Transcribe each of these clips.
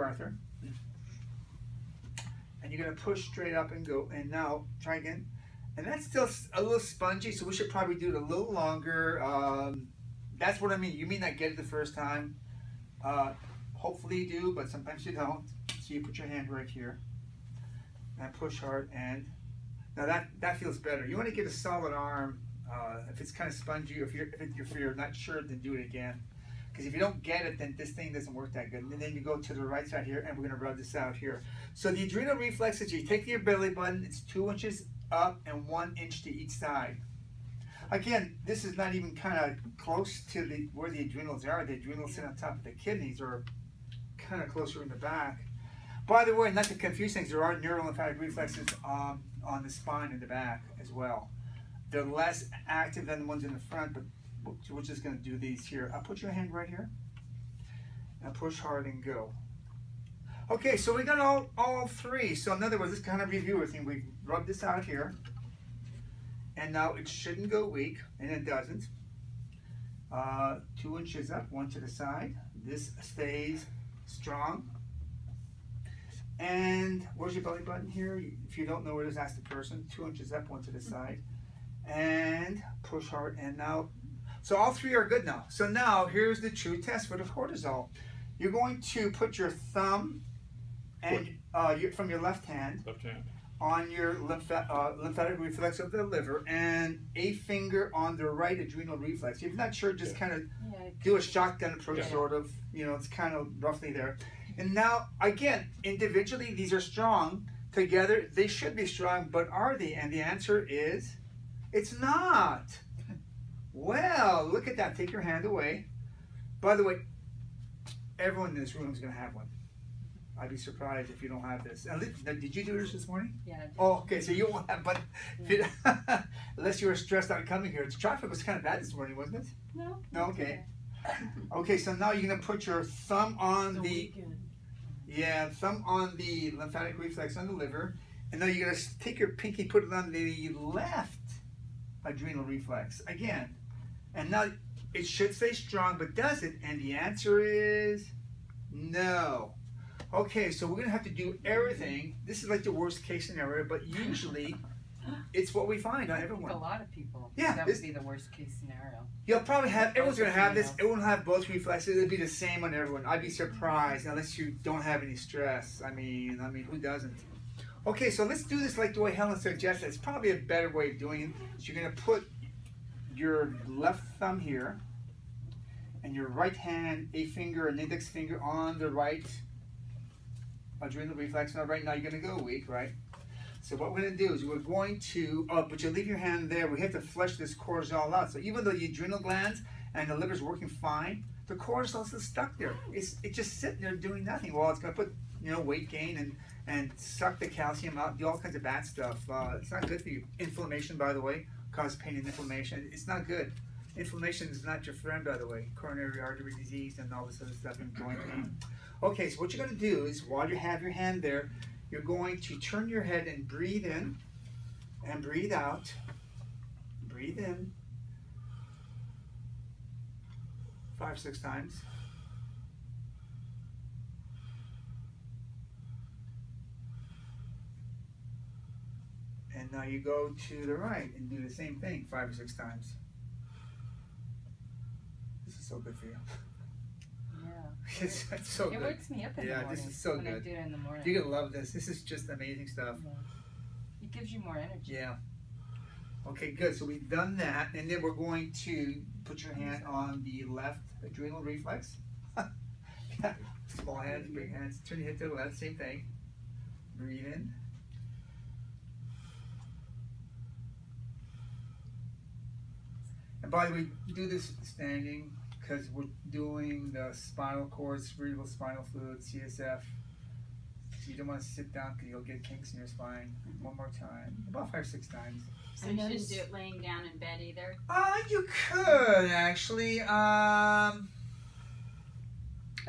Arthur. And you're going to push straight up and go. And now, try again. And that's still a little spongy, so we should probably do it a little longer. That's what I mean. You may not get it the first time. Hopefully you do, but sometimes you don't. So you put your hand right here. And push hard. And now that feels better. You want to get a solid arm. If it's kind of spongy, or if you're not sure, then do it again. Because if you don't get it, then this thing doesn't work that good. And then you go to the right side here, and we're going to rub this out here. So the adrenal reflexes, you take your belly button, it's 2 inches up and 1 inch to each side. Again, this is not even kind of close to where the adrenals are. The adrenals sit on top of the kidneys, or kind of closer in the back. By the way, not to confuse things, there are neurolymphatic reflexes on the spine in the back as well. They're less active than the ones in the front, but we're just going to do these here. I'll put your hand right here and push hard and go. Okay, so we got all three. So in other words, let's kind of review everything. We rubbed this out here, and now it shouldn't go weak, and it doesn't. 2 inches up, 1 to the side. This stays strong. And where's your belly button here? If you don't know where it is, ask the person. 2 inches up, 1 to the side. And push hard, and now, so all three are good now. So now here's the true test for the cortisol. You're going to put your thumb and from your left hand on your lymphatic reflex of the liver, and a finger on the right adrenal reflex. If you're not sure, just kind of do a shotgun approach, sort of. You know, it's kind of roughly there. And now, again, individually, these are strong. Together, they should be strong, but are they? And the answer is, it's not. Well, look at that. Take your hand away. By the way, everyone in this room is going to have one. I'd be surprised if you don't have this. Did you do this morning? Yeah, I did. Oh, okay. So you won't have, but unless you were stressed out coming here. The traffic was kind of bad this morning, wasn't it? No. No, okay. Okay, so now you're going to put your thumb on thumb on the lymphatic reflex on the liver. And now you're going to take your pinky, put it on the left adrenal reflex again. And now it should stay strong, but does it? And the answer is no. Okay, so we're going to have to do everything. This is like the worst case scenario, but usually it's what we find on everyone. A lot of people. Yeah, that would be the worst case scenario. You'll probably have, everyone's going to have this. Everyone will have both reflexes. It'll be the same on everyone. I'd be surprised unless you don't have any stress. I mean, who doesn't? Okay, so let's do this like the way Helen suggested. It's probably a better way of doing it. So you're going to put your left thumb here and your right hand, a finger, an index finger on the right adrenal reflex. Now, right now you're going to go weak, right? So what we're going to do is we're going to, but you leave your hand there. We have to flush this cortisol out. So even though the adrenal glands and the liver is working fine, the cortisol is stuck there. It's just sitting there doing nothing. Well, it's going to put, weight gain and suck the calcium out, do all kinds of bad stuff. It's not good for you. Inflammation, by the way, causes pain and inflammation. It's not good. Inflammation is not your friend, by the way. Coronary artery disease and all this other stuff and joint pain. Okay, so what you're going to do is while you have your hand there, you're going to turn your head and breathe in and breathe out. Breathe in 5, 6 times. And now you go to the right and do the same thing 5 or 6 times. This is so good for you. It's so good. It wakes me up in the morning. This is so when good. I do it in the morning. You're gonna love this. This is just amazing stuff. Yeah. It gives you more energy. Yeah. Okay, good. So we've done that, and then we're going to put your hand on the left adrenal reflex. Small hands, big hands. Turn your head to the left. Same thing. Breathe in. And by the way, do this standing, because we're doing the spinal cord, cerebral spinal fluid, CSF. So you don't want to sit down because you'll get kinks in your spine. One more time. About 5, 6 times. So you shouldn't do it laying down in bed either? You could, actually. I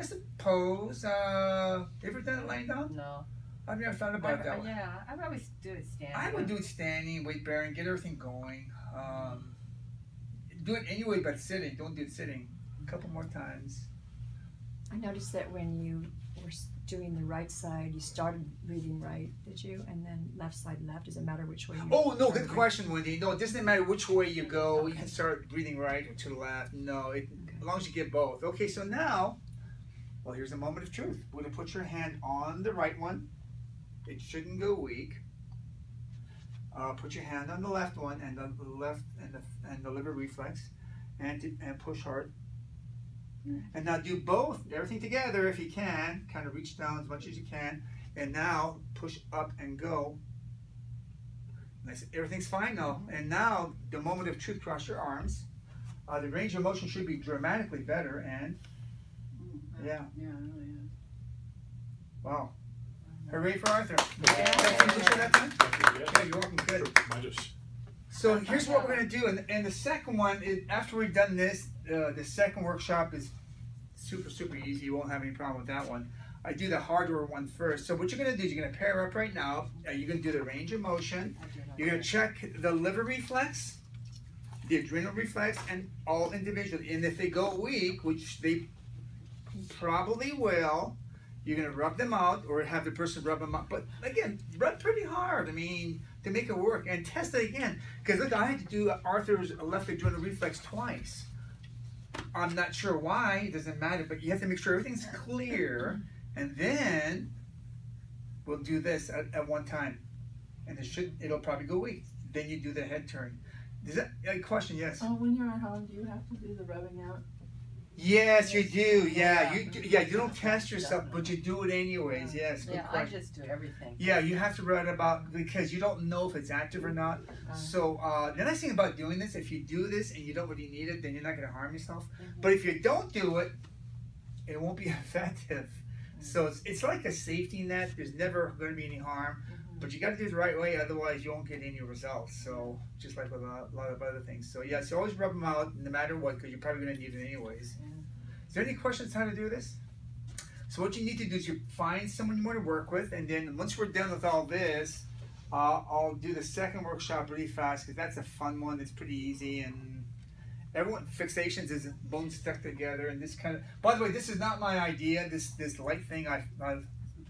suppose. Ever done it laying down? No. I've never thought about that one. Yeah, I would always do it standing. I would do it standing, weight bearing, get everything going. Do it anyway, but sitting. Don't do it sitting. A couple more times. I noticed that when you were doing the right side, you started breathing right, did you? And then left side left, does it matter which way you Oh, no, turn? good question, Wendy. No, it doesn't matter which way you go. You can start breathing right or to the left. No, as long as you get both. Okay, so now, well, here's a moment of truth. We're going to put your hand on the right one. It shouldn't go weak. Put your hand on the left one and the left and the liver reflex, and push hard. And now do both, everything together if you can. Kind of reach down as much as you can, and now push up and go. Everything's fine now. And now the moment of truth. Cross your arms. The range of motion should be dramatically better. And yeah, Yeah, it really is. wow. Hooray for Arthur. Yeah. Yeah, you're welcome. Good. So here's what we're going to do. And the second one, after we've done this, the second workshop is super, super easy. You won't have any problem with that one. I do the harder one first. So what you're going to do is you're going to pair up right now. You're going to do the range of motion. You're going to check the liver reflex, the adrenal reflex, and all individually. And if they go weak, which they probably will, you're going to rub them out or have the person rub them out. But again, rub pretty hard, I mean, to make it work. And test it again. Because look, I had to do Arthur's left adrenal reflex twice. I'm not sure why, it doesn't matter, but you have to make sure everything's clear. And then we'll do this at one time. And it'll probably go weak. Then you do the head turn. Is that a question? Yes. Oh, when you're at home, do you have to do the rubbing out? Yes, you do. Yeah, you don't test yourself, but you do it anyways. Yes. Good Yeah, I question. just do everything. Yeah, you have to write about because you don't know if it's active or not. So the nice thing about doing this, if you do this and you don't really need it, then you're not going to harm yourself. But if you don't do it, it won't be effective. So it's like a safety net. There's never going to be any harm. But you got to do it the right way, otherwise you won't get any results. So just like with a lot of other things. So yeah, so always rub them out no matter what, because you're probably going to need it anyways. Is there any questions how to do this? So what you need to do is you find someone you want to work with, and then once we're done with all this, I'll do the second workshop really fast because that's a fun one. It's pretty easy, and everyone fixations is bones stuck together, and this kind of. By the way, this is not my idea. This light thing I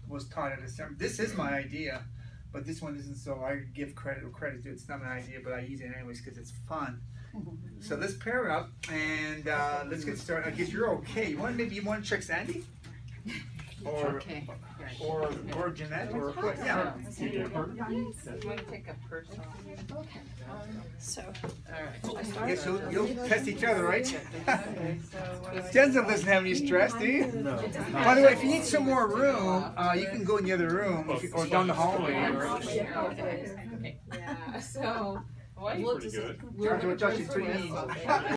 was taught at December. This is my idea. But this one isn't, so I give credit to it. It's not my idea, but I use it anyways because it's fun. So let's pair up and let's get started. I guess you're okay. Maybe you want to check Sandy? Or Jeanette? Or what? Yeah. You want to take a personal? Okay. So, Alright. Yes, you'll test each other, right? Okay, so what do I Denzel doesn't have any stress, do you? No. By the way, if you need some more room, you can go in the other room or down the hallway. Yeah, so What? we'll Pretty just, good. we're Josh, gonna it's pretty go through easy. this.